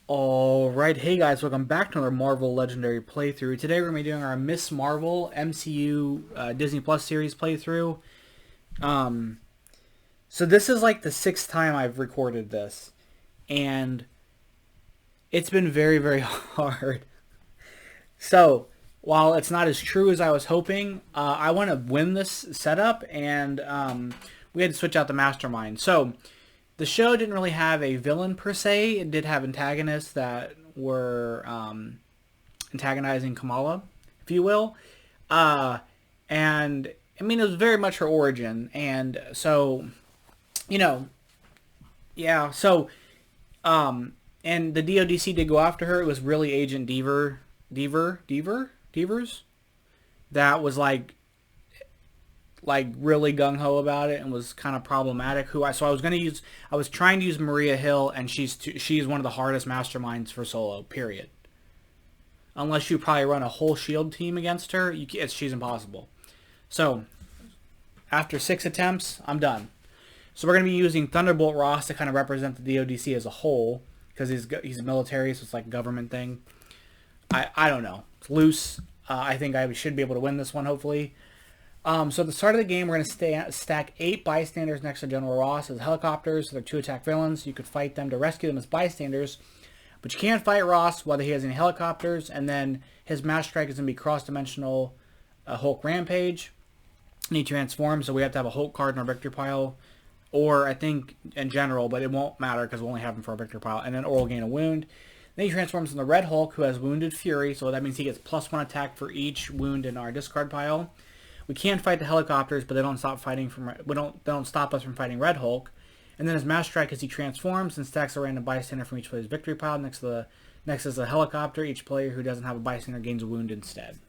Alright, hey guys, welcome back to another Marvel Legendary playthrough. Today we're going to be doing our Miss Marvel MCU Disney Plus series playthrough. Um, so this is like the sixth time I've recorded this, and it's been very, very hard. So, while it's not as true as I was hoping, I want to win this setup, and we had to switch out the mastermind. So, the show didn't really have a villain per se. It did have antagonists that were antagonizing Kamala, if you will. And I mean, it was very much her origin. And so, you know, yeah. So, and the DODC did go after her. It was really Agent Devers that was like really gung ho about it and was kind of problematic. I was trying to use Maria Hill, and she's one of the hardest masterminds for solo. Period. Unless you probably run a whole shield team against her, she's impossible. So after 6 attempts, I'm done. So we're gonna be using Thunderbolt Ross to kind of represent the DODC as a whole because he's military, so it's like a government thing. I don't know. It's loose. I think I should be able to win this one, hopefully. So at the start of the game, we're going to stack 8 bystanders next to General Ross as helicopters. So they're 2 attack villains. You could fight them to rescue them as bystanders. But you can't fight Ross whether he has any helicopters. And then his mass strike is going to be cross-dimensional Hulk Rampage. And he transforms, so we have to have a Hulk card in our victory pile. Or I think in general, but it won't matter because we'll only have him for our victory pile. And then Oral gain a wound. Then he transforms into Red Hulk, who has Wounded Fury. So that means he gets +1 attack for each wound in our discard pile. We can fight the helicopters, but they don't stop fighting they don't stop us from fighting Red Hulk. And then his mass strike as he transforms and stacks a random bystander from each player's victory pile. Next is a helicopter. Each player who doesn't have a bystander gains a wound instead.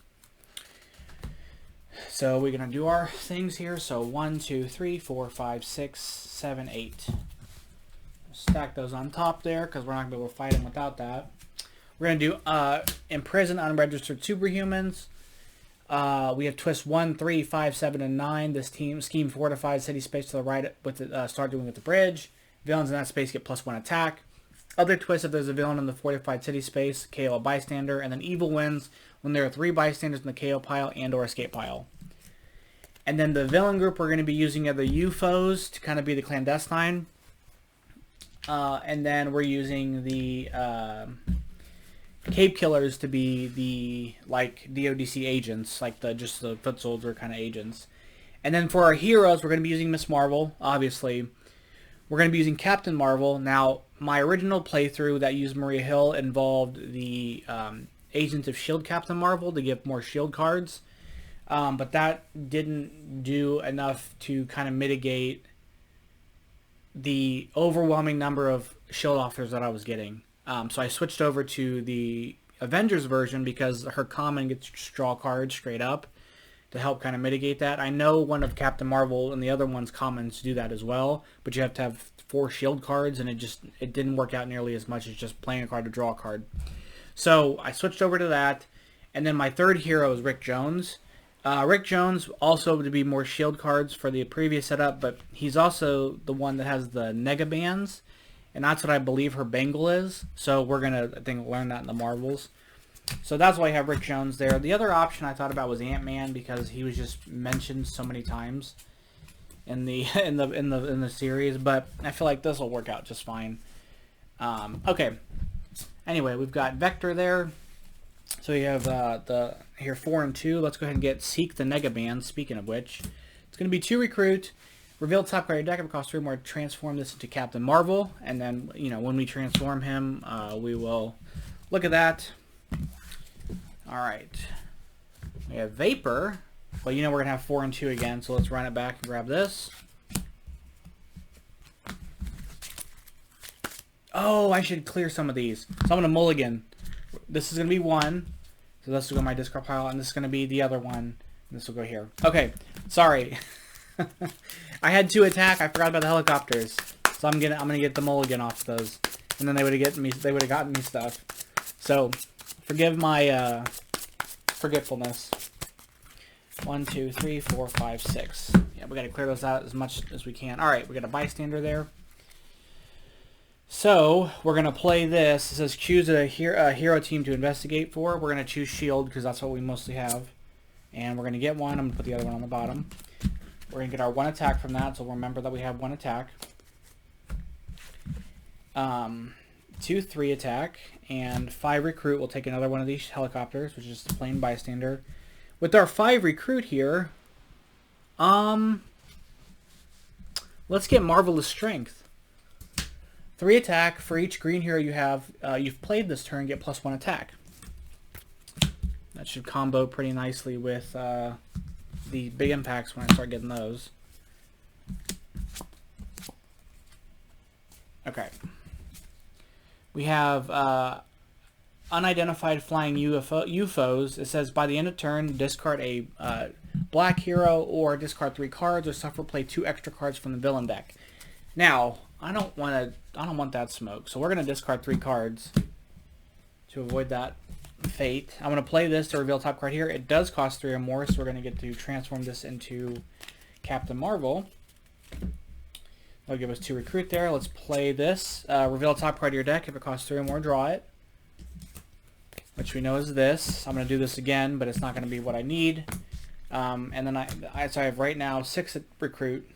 So we're gonna do our things here. So 1, 2, 3, 4, 5, 6, 7, 8. Stack those on top there because we're not gonna be able to fight him without that. We're gonna do imprison unregistered superhumans. We have twists 1, 3, 5, 7, and 9. This scheme fortifies city space to the right with the start doing with the bridge. Villains in that space get +1 attack. Other twists, if there's a villain in the fortified city space, KO a bystander, and then evil wins when there are 3 bystanders in the KO pile and or escape pile. And then the villain group, we're going to be using other UFOs to kind of be the clandestine. And then we're using the Cape Killers to be the like DODC agents, like just the foot soldier kind of agents. And then for our heroes, we're going to be using Miss Marvel, obviously. We're going to be using Captain Marvel. Now, my original playthrough that used Maria Hill involved the Agents of S.H.I.E.L.D. Captain Marvel to get more S.H.I.E.L.D. cards. But that didn't do enough to kind of mitigate the overwhelming number of S.H.I.E.L.D. officers that I was getting. So I switched over to the Avengers version because her common gets draw cards straight up to help kind of mitigate that. I know one of Captain Marvel and the other one's commons do that as well, but you have to have 4 shield cards, and it didn't work out nearly as much as just playing a card to draw a card. So I switched over to that, and then my third hero is Rick Jones. Rick Jones also to be more shield cards for the previous setup, but he's also the one that has the Nega Bands. And that's what I believe her bangle is. So we're going to, I think, learn that in the Marvels. So that's why I have Rick Jones there. The other option I thought about was Ant-Man because he was just mentioned so many times in the in the series. But I feel like this will work out just fine. Okay. Anyway, we've got Vector there. So we have here 4 and 2. Let's go ahead and get Seek the Nega Band. Speaking of which, it's going to be 2 recruit. Reveal top card of your deck. It costs 3 more to transform this into Captain Marvel. And then, when we transform him, we will look at that. Alright. We have Vapor. Well, we're going to have 4 and 2 again, so let's run it back and grab this. Oh, I should clear some of these. So I'm going to mulligan. This is going to be 1. So this will go in my discard pile, and this is going to be the other one. This will go here. Okay, sorry. I had 2 attack. I forgot about the helicopters, so I'm gonna get the mulligan off those, and then they would have gotten me stuff. So forgive my forgetfulness. 1, 2, 3, 4, 5, 6. Yeah, we gotta clear those out as much as we can. All right, we got a bystander there. So we're gonna play this. It says choose a hero team to investigate for. We're gonna choose shield because that's what we mostly have, and we're gonna get one. I'm gonna put the other one on the bottom. We're gonna get our 1 attack from that, so remember that we have 1 attack. 2, 3 attack, and 5 recruit. We'll take another one of these helicopters, which is just a plain bystander. With our 5 recruit here, let's get marvelous strength. 3 attack for each green hero you have. You've played this turn, get +1 attack. That should combo pretty nicely with the big impacts when I start getting those. Okay. We have unidentified flying UFOs. It says by the end of turn, discard a black hero or discard 3 cards or suffer play 2 extra cards from the villain deck. Now, I don't want that smoke, so we're gonna discard 3 cards to avoid that fate. I'm gonna play this to reveal top card here. It does cost 3 or more, so we're gonna get to transform this into Captain Marvel. That'll give us 2 recruit there. Let's play this. Reveal top card of your deck. If it costs 3 or more, draw it. Which we know is this. I'm going to do this again, but it's not going to be what I need. And then so I have right now 6 recruit.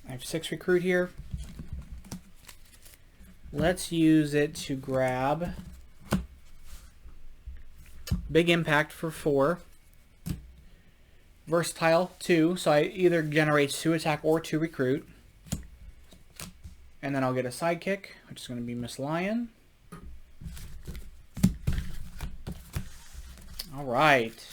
I have 6 recruit here. Let's use it to grab big impact for 4. Versatile 2, so I either generate 2 attack or 2 recruit. And then I'll get a sidekick, which is going to be Miss Lion. Alright.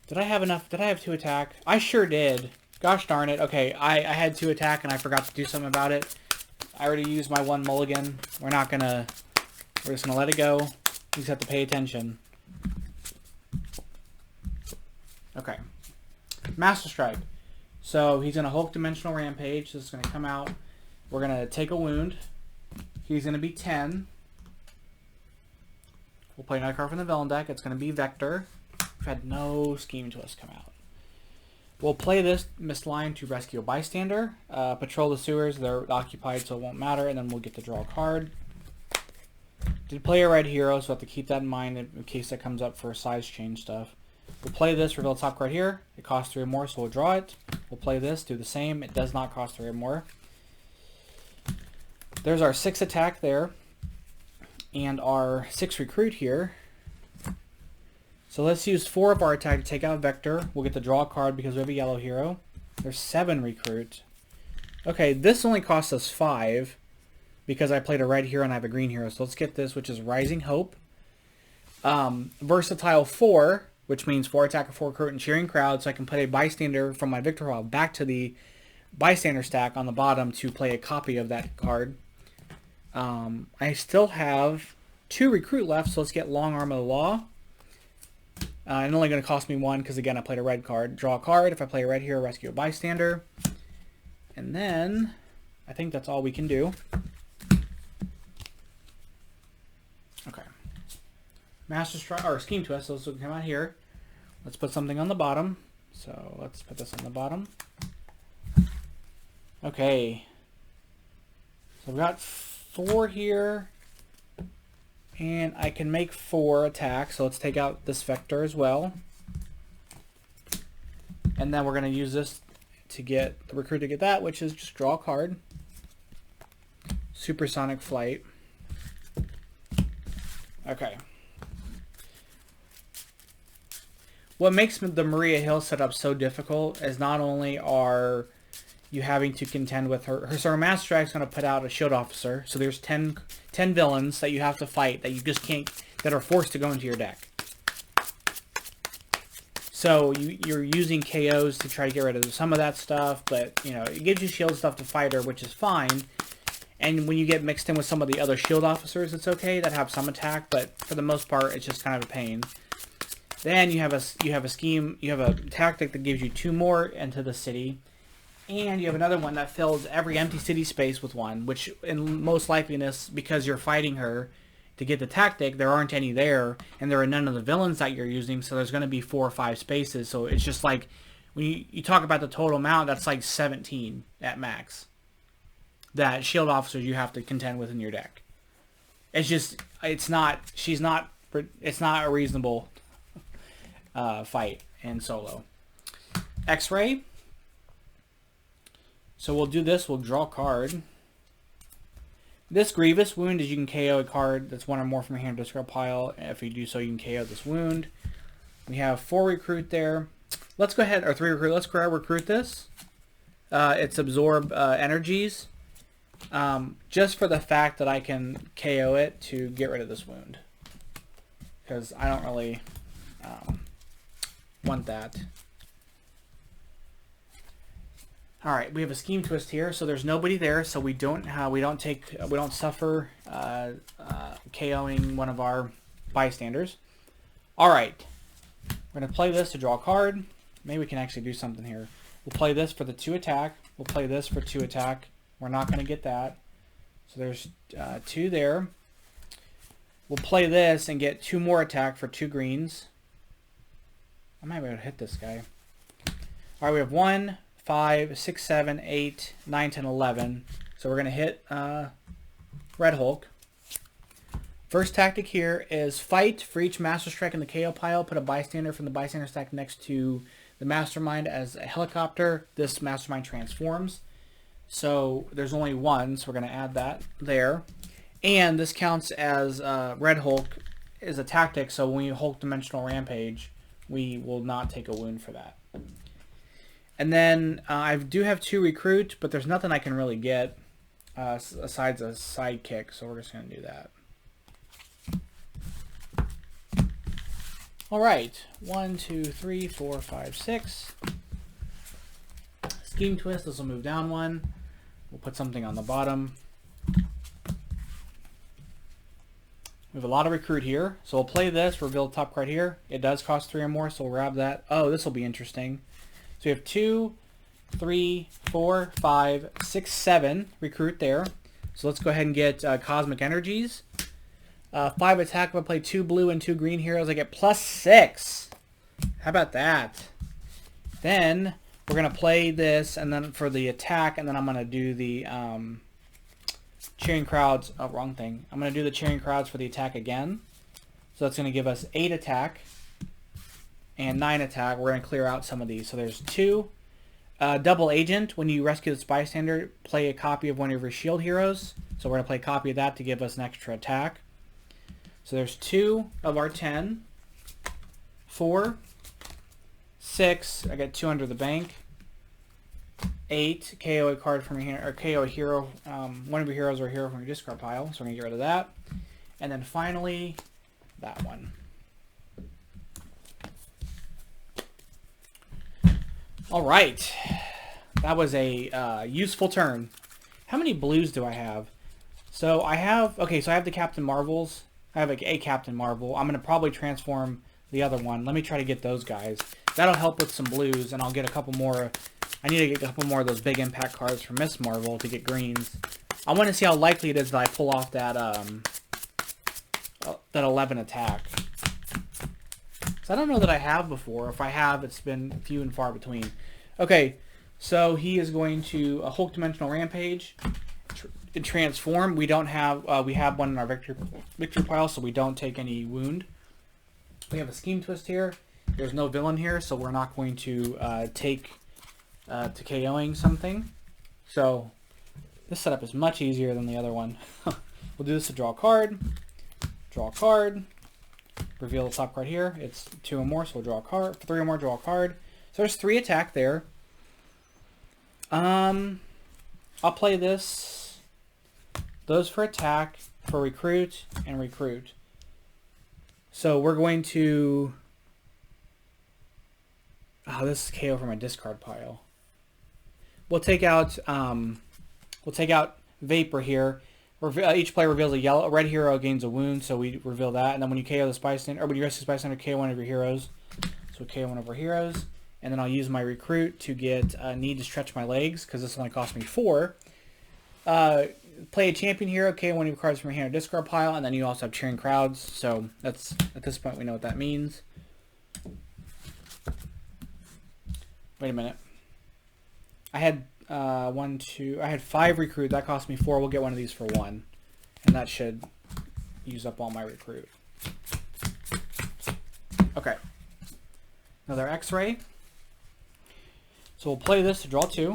Did I have enough? Did I have 2 attack? I sure did. Gosh darn it. Okay, I had 2 attack and I forgot to do something about it. I already used my 1 mulligan. We're just going to let it go. You just have to pay attention. Okay. Master Strike. So he's going to Hulk Dimensional Rampage. This is going to come out. We're going to take a wound. He's going to be 10. We'll play another card from the villain deck. It's going to be Vector. We've had no Scheme Twist come out. We'll play this Miss Lion to rescue a bystander. Patrol the sewers. They're occupied, so it won't matter. And then we'll get to draw a card. Did play a red hero, so I have to keep that in mind in case that comes up for size change stuff. We'll play this, reveal top card here. It costs 3 or more, so we'll draw it. We'll play this, do the same. It does not cost 3 or more. There's our 6 attack there. And our 6 recruit here. So let's use 4 of our attack to take out Vector. We'll get the draw card because we have a yellow hero. There's 7 recruit. Okay, this only costs us 5 because I played a red hero and I have a green hero. So let's get this, which is Rising Hope. Versatile 4. Which means 4 attack or 4 recruit and cheering crowd, so I can put a bystander from my victor file back to the bystander stack on the bottom to play a copy of that card. I still have 2 recruit left, so let's get Long Arm of the Law. It's only going to cost me 1 because, again, I played a red card. Draw a card. If I play a red hero, rescue a bystander. And then I think that's all we can do. Okay. Master Strike, or Scheme Twist, so this will come out here. Let's put something on the bottom. So let's put this on the bottom. Okay. So I've got 4 here. And I can make 4 attacks. So let's take out this Vector as well. And then we're going to use this to get the recruit to get that, which is just draw a card. Supersonic Flight. Okay. What makes the Maria Hill setup so difficult is not only are you having to contend with her so her Master Strike is going to put out a shield officer. So there's 10 villains that you have to fight that you just can't, that are forced to go into your deck. So you're using KOs to try to get rid of some of that stuff, but you know it gives you shield stuff to fight her, which is fine. And when you get mixed in with some of the other shield officers, it's okay that have some attack, but for the most part, it's just kind of a pain. Then you have a tactic that gives you 2 more into the city, and you have another one that fills every empty city space with 1, which in most likeliness, because you're fighting her to get the tactic, there aren't any there, and there are none of the villains that you're using, so there's going to be 4 or 5 spaces. So it's just like when you talk about the total amount, that's like 17 at max that shield officers you have to contend with in your deck. It's not a reasonable fight in solo. X-ray. So we'll do this. We'll draw a card. This Grievous wound is you can KO a card that's one or more from your hand or discard pile. If you do so, you can KO this wound. We have 4 recruit there. Let's go ahead, or 3 recruit. Let's go ahead and recruit this. It's absorb energies. Just for the fact that I can KO it to get rid of this wound. Because I don't really want that. All right, we have a scheme twist here, so there's nobody there, so we don't suffer KOing one of our bystanders. All right, we're gonna play this to draw a card. Maybe we can actually do something here. We'll play this for the 2 attack. We'll play this for 2 attack. We're not gonna get that, so there's 2 there. We'll play this and get 2 more attack for 2 greens. I might be able to hit this guy. All right, we have 1, 5, 6, 7, 8, 9, 10, 11. So we're going to hit Red Hulk. First tactic here is fight. For each Master Strike in the KO pile, put a bystander from the bystander stack next to the Mastermind as a helicopter. This Mastermind transforms. So there's only 1, so we're going to add that there. And this counts as Red Hulk is a tactic, so when you Hulk Dimensional Rampage, we will not take a wound for that. And then I do have 2 recruit, but there's nothing I can really get besides a sidekick, so we're just going to do that. All right, 1, 2, 3, 4, 5, 6. Scheme twist. This will move down 1. We'll put something on the bottom. We have a lot of recruit here, so we'll play this, reveal the top card here. It does cost 3 or more, so we'll grab that. Oh, this will be interesting. So we have 2, 3, 4, 5, 6, 7 recruit there. So let's go ahead and get Cosmic Energies. 5 attack. If I play 2 blue and 2 green heroes, I get +6. How about that? Then we're going to play this, and then for the attack, and then I'm going to do the cheering crowds. Oh, wrong thing. I'm going to do the cheering crowds for the attack again. So that's going to give us 8 attack and 9 attack. We're going to clear out some of these. So there's 2. Double Agent. When you rescue this bystander, play a copy of one of your shield heroes. So we're going to play a copy of that to give us an extra attack. So there's 2 of our 10. 4. 6. I got 2 under the bank. 8. KO a card from your hand, or KO a hero, one of your heroes or a hero from your discard pile. So we're going to get rid of that. And then finally, that one. All right. That was a useful turn. How many blues do I have? So I have, okay, so I have the Captain Marvels. I have a Captain Marvel. I'm going to probably transform the other one. Let me try to get those guys. That'll help with some blues, and I'll get a couple more. I need to get a couple more of those big impact cards for Miss Marvel to get greens. I want to see how likely it is that I pull off that 11 attack. So I don't know that I have before. If I have, it's been few and far between. Okay, so he is going to Hulk Dimensional Rampage. Transform. We don't have. We have one in our victory pile, so we don't take any wound. We have a scheme twist here. There's no villain here, so we're not going to take to KOing something. So this setup is much easier than the other one. We'll do this to draw a card. Draw a card. Reveal the top card here. It's 2 or more, so we'll draw a card. 3 or more, draw a card. So there's 3 attack there. I'll play this. Those for attack, for recruit, and recruit. So we're going to... Oh, this is KO from my discard pile. We'll take out Vapor here. Each player reveals a red hero gains a wound, so we reveal that. And then when you KO the bystander, or when you rescue the bystander, KO one of your heroes. So KO one of our heroes. And then I'll use my recruit to get need to stretch my legs, because this only cost me 4. Play a champion hero, KO one of your cards from your hand or discard pile, and then you also have cheering crowds. So that's, at this point, we know what that means. Wait a minute. I had I had 5 recruit. That cost me 4. We'll get one of these for 1. And that should use up all my recruit. Okay. Another X-ray. So we'll play this to draw 2.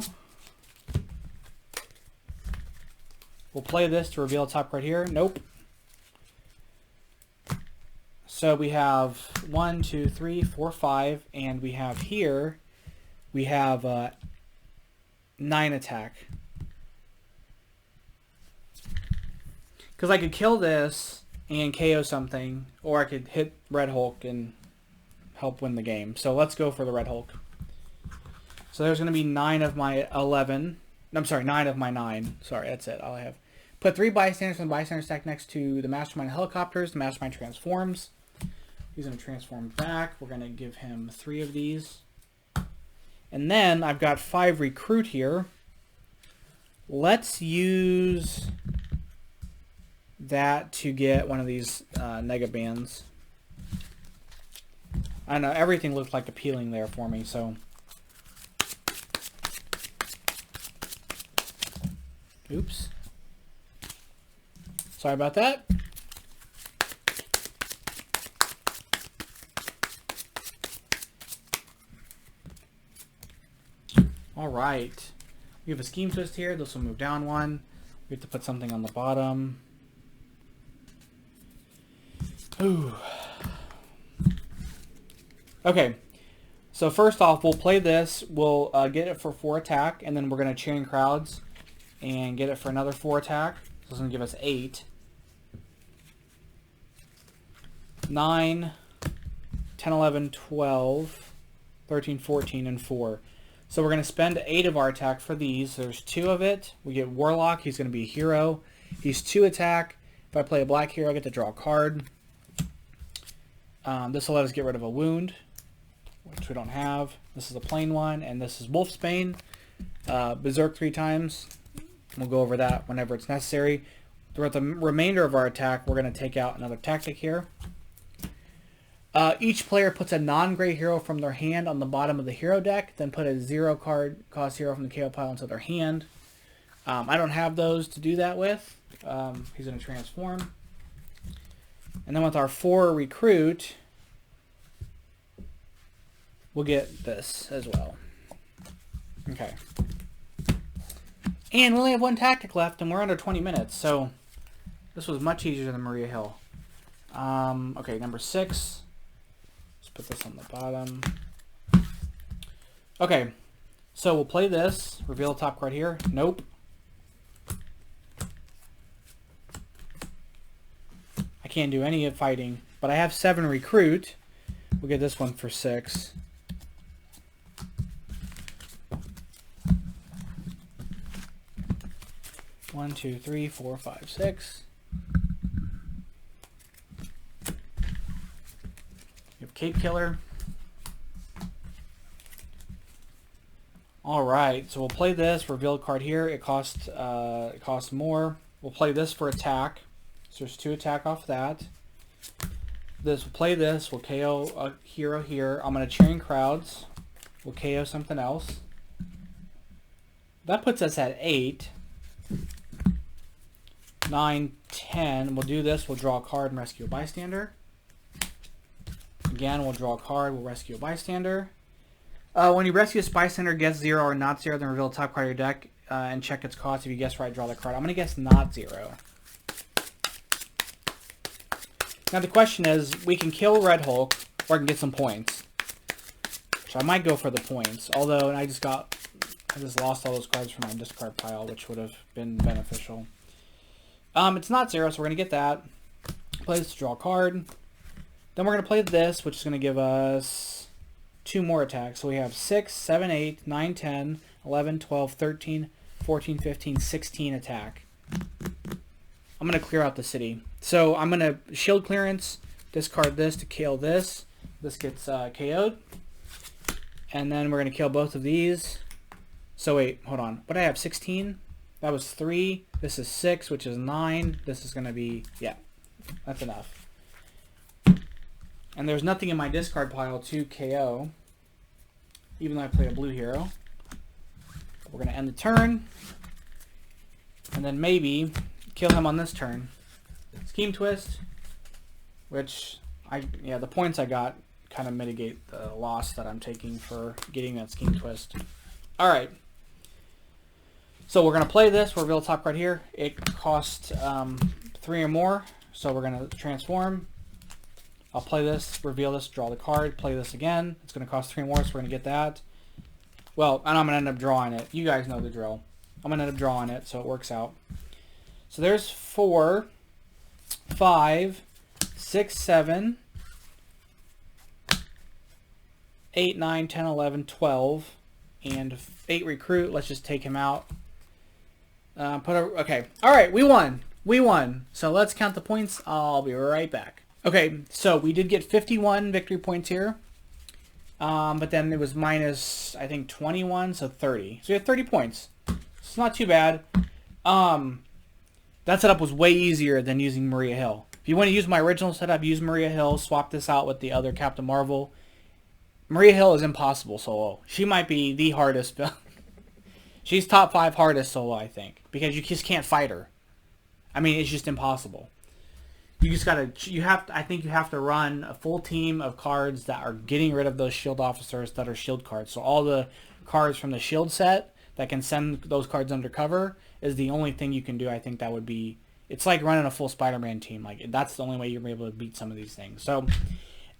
We'll play this to reveal a top card here. Nope. So we have 1, 2, 3, 4, 5, and we have here, we have 9 attack. Because I could kill this and KO something, or I could hit Red Hulk and help win the game. So let's go for the Red Hulk. So there's going to be 9 of my 11. I'm sorry, 9 of my 9. Sorry, that's it. All I have. Put 3 bystanders from the bystander stack next to the Mastermind helicopters. The Mastermind transforms. He's going to transform back. We're going to give him 3 of these. And then I've got 5 recruit here. Let's use that to get one of these Nega Bands. I know everything looked like appealing there for me, so. Oops. Sorry about that. All right. We have a scheme twist here. This will move down 1. We have to put something on the bottom. Ooh. Okay. So first off, we'll play this. We'll get it for 4 attack, and then we're going to Cheering Crowds and get it for another 4 attack. So it's going to give us 8. 9, 10, 11, 12, 13, 14, and 4. So we're going to spend 8 of our attack for these. There's 2 of it. We get Warlock. He's going to be a hero. He's 2 attack. If I play a black hero, I get to draw a card. This will let us get rid of a wound, which we don't have. This is a plain one, and this is Wolfsbane. Berserk 3 times. We'll go over that whenever it's necessary. Throughout the remainder of our attack, we're going to take out another tactic here. Each player puts a non-gray hero from their hand on the bottom of the hero deck, then put a 0 card cost hero from the KO pile into their hand. I don't have those to do that with. He's going to transform. And then with our 4 recruit, we'll get this as well. Okay. And we only have 1 tactic left, and we're under 20 minutes, so this was much easier than Maria Hill. Okay, number 6. Let's put this on the bottom. Okay, so we'll play this. Reveal the top card here. Nope. I can't do any of fighting, but I have 7 recruit. We'll get this one for 6. One, 2, 3, 4, 5, 6. You have Cape Killer. All right, so we'll play this. Reveal a card here. It costs more. We'll play this for attack. So there's 2 attack off that. We'll play this. We'll KO a hero here. I'm going to Cheering Crowds. We'll KO something else. That puts us at 8. 9, 10. We'll do this. We'll draw a card and rescue a bystander. Again, we'll draw a card. We'll rescue a bystander. When you rescue a bystander, guess 0 or not 0, then reveal the top card of your deck and check its cost. If you guess right, draw the card. I'm going to guess not 0. Now the question is, we can kill Red Hulk, or I can get some points. Which I might go for the points. Although I just lost all those cards from my discard pile, which would have been beneficial. It's not 0, so we're going to get that. Play this to draw a card. Then we're going to play this, which is going to give us 2 more attacks. So we have 6, 7, 8, 9, 10, 11, 12, 13, 14, 15, 16 attack. I'm going to clear out the city. So I'm going to shield clearance, discard this to kill this. This gets KO'd. And then we're going to kill both of these. So wait, hold on. What do I have? 16? That was 3. This is 6, which is 9. This is going to be, yeah, that's enough. And there's nothing in my discard pile to KO. even though I play a blue hero. We're going to end the turn. And then maybe kill him on this turn. Scheme Twist, which, the points I got kind of mitigate the loss that I'm taking for getting that Scheme Twist. Alright. So we're going to play this. We'll reveal the top card here. It costs 3 or more. So we're going to transform. I'll play this, reveal this, draw the card, play this again. It's going to cost 3 more, so we're going to get that. Well, and I'm going to end up drawing it. You guys know the drill. I'm going to end up drawing it, so it works out. So there's 4, 5, 6, 7, 8, 9, 10, 11, 12, and 8 recruit. Let's just take him out. Okay. All right, we won. We won. So let's count the points. I'll be right back. Okay, so we did get 51 victory points here. But then it was minus, I think, 21, so 30. So we have 30 points. It's not too bad. That setup was way easier than using Maria Hill. If you want to use my original setup, use Maria Hill, swap this out with the other Captain Marvel. Maria Hill is impossible solo. She might be the hardest build. She's top 5 hardest solo, I think, because you just can't fight her. I mean, it's just impossible. You just gotta, I think you have to run a full team of cards that are getting rid of those shield officers that are shield cards. So all the cards from the shield set that can send those cards undercover is the only thing you can do. I think that would be, it's like running a full Spider-Man team. Like, that's the only way you're able to beat some of these things. So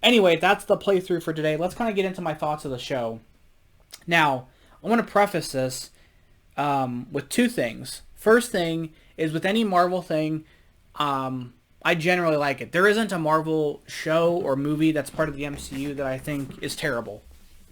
anyway, that's the playthrough for today. Let's kind of get into my thoughts of the show. Now, I want to preface this with 2 things. First thing is, with any Marvel thing, I generally like it. There isn't a Marvel show or movie that's part of the MCU that I think is terrible.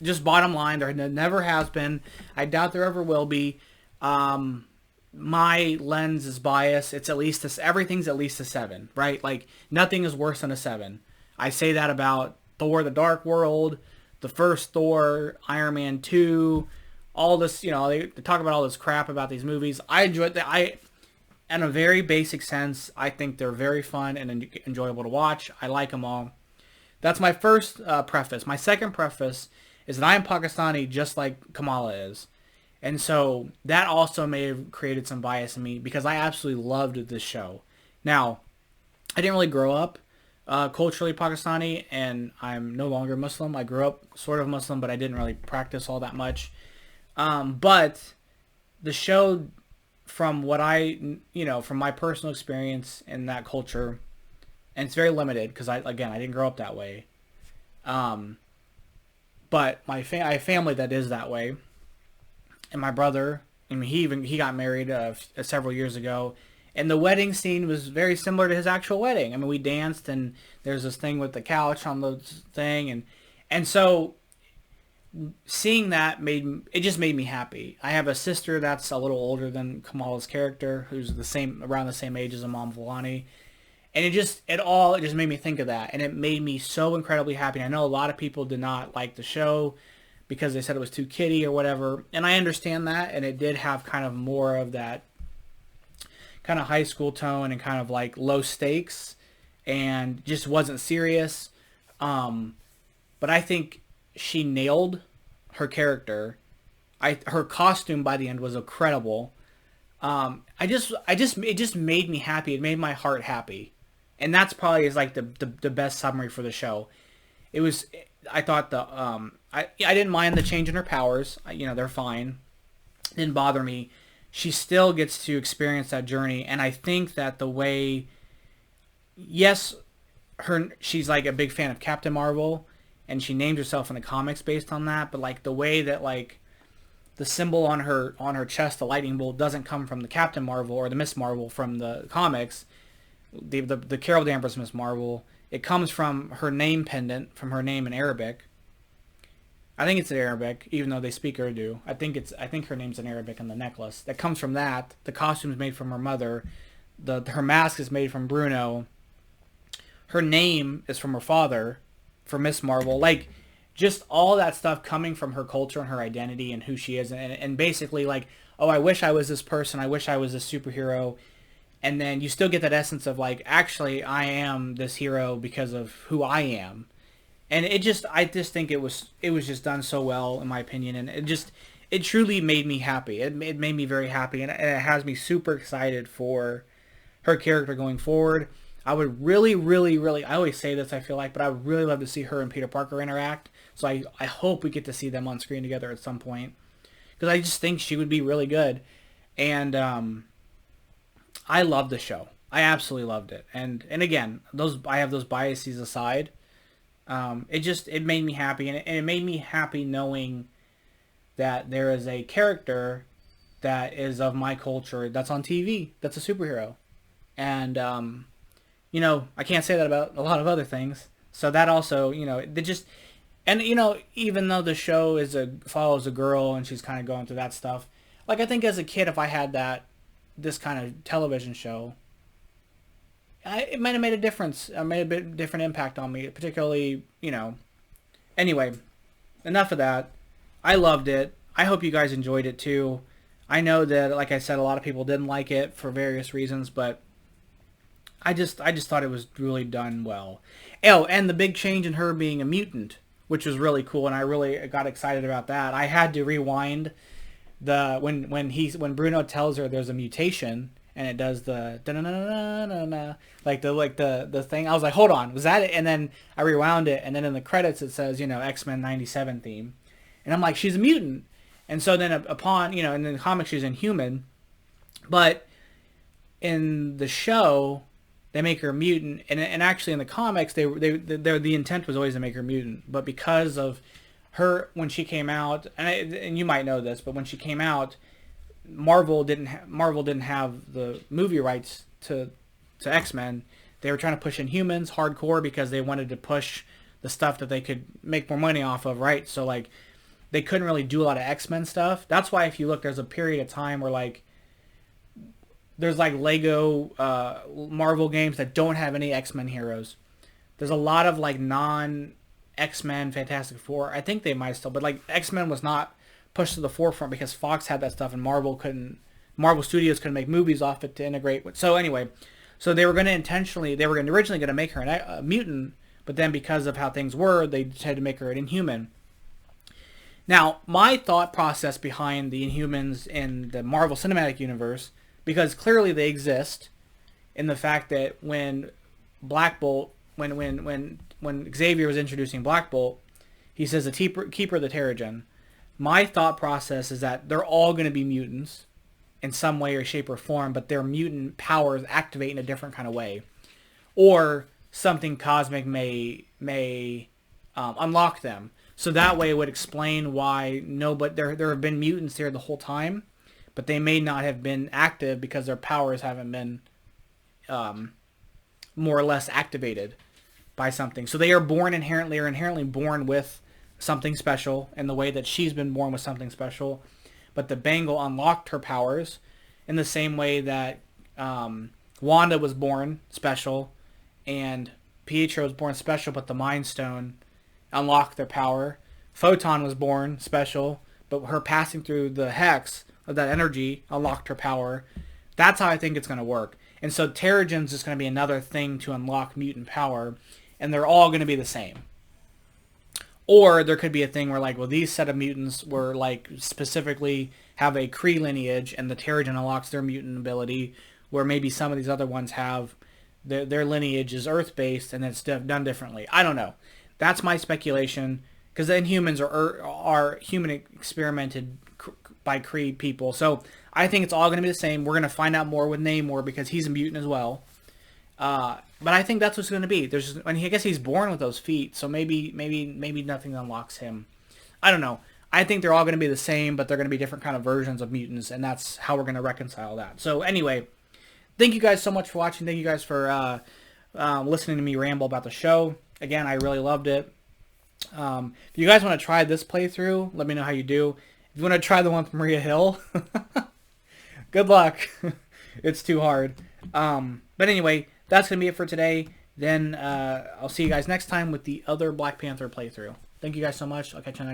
Just bottom line, there never has been. I doubt there ever will be. My lens is biased. It's at least everything's at least a 7, right? Like, nothing is worse than a 7. I say that about Thor: The Dark World, the first Thor, Iron Man 2, all this, they talk about all this crap about these movies. I enjoy that. In a very basic sense, I think they're very fun and enjoyable to watch. I like them all. That's my first preface. My second preface is that I am Pakistani just like Kamala is. And so that also may have created some bias in me because I absolutely loved this show. Now, I didn't really grow up culturally Pakistani, and I'm no longer Muslim. I grew up sort of Muslim, but I didn't really practice all that much. But the show, from what from my personal experience in that culture, and it's very limited because I didn't grow up that way. But I have family that is that way, and my brother, I mean, he got married several years ago, and the wedding scene was very similar to his actual wedding. I mean, we danced, and there's this thing with the couch on the thing, and so seeing that just made me happy. I have a sister that's a little older than Kamala's character, who's around the same age as Imam Vellani, and it just made me think of that, and it made me so incredibly happy. And I know a lot of people did not like the show because they said it was too kiddie or whatever, and I understand that, and it did have kind of more of that kind of high school tone and kind of like low stakes, and just wasn't serious. But I think she nailed her character. Her costume by the end was incredible. It just made me happy. It made my heart happy, and that's probably is like the best summary for the show. It was. I thought I didn't mind the change in her powers. They're fine. It didn't bother me. She still gets to experience that journey, and I think that the way, yes, she's like a big fan of Captain Marvel, and she named herself in the comics based on that, but like the way that like the symbol on her chest, the lightning bolt, doesn't come from the Captain Marvel or the Miss Marvel from the comics, the Carol Danvers Miss Marvel. It comes from her name pendant, from her name in Arabic. I think it's in Arabic, even though they speak Urdu. I think her name's in Arabic on the necklace. That comes from that. The costume's made from her mother. Her mask is made from Bruno. Her name is from her father, for Miss Marvel. Like, just all that stuff coming from her culture and her identity and who she is. And basically like, oh, I wish I was this person. I wish I was this superhero. And then you still get that essence of like, actually, I am this hero because of who I am. And I just think it was just done so well in my opinion, and it truly made me happy. It made me very happy, and it has me super excited for her character going forward. I would really, really, really, I always say this, I feel like, but I would really love to see her and Peter Parker interact. So I hope we get to see them on screen together at some point. Because I just think she would be really good. And I love the show. I absolutely loved it. And again, I have those biases aside. It made me happy. And it made me happy knowing that there is a character that is of my culture that's on TV that's a superhero. And I can't say that about a lot of other things. So that also, they just, and even though the show follows a girl and she's kind of going through that stuff, like I think as a kid, if I had this kind of television show, it might have made a difference. Made a bit different impact on me, particularly, Anyway, enough of that. I loved it. I hope you guys enjoyed it too. I know that, like I said, a lot of people didn't like it for various reasons, but I just thought it was really done well. Oh, and the big change in her being a mutant, which was really cool, and I really got excited about that. I had to rewind when Bruno tells her there's a mutation and it does the the thing. I was like, hold on, was that it? And then I rewound it, and then in the credits it says X-Men '97 theme, and I'm like, she's a mutant. And so then in the comics she's Inhuman, but in the show they make her a mutant, and actually in the comics the intent was always to make her mutant, but because of her when she came out, and you might know this, but when she came out, Marvel didn't have the movie rights to X-Men. They were trying to push Inhumans hardcore because they wanted to push the stuff that they could make more money off of, right? So like they couldn't really do a lot of X-Men stuff. That's why if you look, there's a period of time where like there's like Lego Marvel games that don't have any X-Men heroes. There's a lot of like non-X-Men Fantastic Four. I think they might still, but like X-Men was not pushed to the forefront because Fox had that stuff and Marvel Studios couldn't make movies off it to integrate with. So anyway, they were originally going to make her a mutant, but then because of how things were, they decided to make her an Inhuman. Now, my thought process behind the Inhumans in the Marvel Cinematic Universe, because clearly they exist, in the fact that when Black Bolt, when Xavier was introducing Black Bolt, he says the keeper of the Terrigen. My thought process is that they're all going to be mutants in some way or shape or form, but their mutant powers activate in a different kind of way, or something cosmic may unlock them. So that way it would explain why there have been mutants there the whole time, but they may not have been active because their powers haven't been more or less activated by something. So they are inherently born with something special in the way that she's been born with something special. But the Bangle unlocked her powers in the same way that Wanda was born special and Pietro was born special, but the Mind Stone unlocked their power. Photon was born special, but her passing through the hex of that energy unlocked her power. That's how I think it's going to work. And so Terrigen's is going to be another thing to unlock mutant power, and they're all going to be the same. Or there could be a thing where like, well, these set of mutants were like specifically have a Kree lineage, and the Terrigen unlocks their mutant ability, where maybe some of these other ones have their lineage is Earth-based and it's done differently. I don't know. That's my speculation, because the Inhumans are human experimented by Kree people. So I think it's all going to be the same. We're going to find out more with Namor because he's a mutant as well. But I think that's what's going to be. I guess he's born with those feet, so maybe nothing unlocks him. I don't know. I think they're all going to be the same, but they're going to be different kind of versions of mutants, and that's how we're going to reconcile that. So anyway, thank you guys so much for watching. Thank you guys for listening to me ramble about the show. Again, I really loved it. If you guys want to try this playthrough, let me know how you do. If you want to try the one from Maria Hill, good luck. It's too hard. But anyway, that's going to be it for today. Then I'll see you guys next time with the other Black Panther playthrough. Thank you guys so much. I'll catch you next time.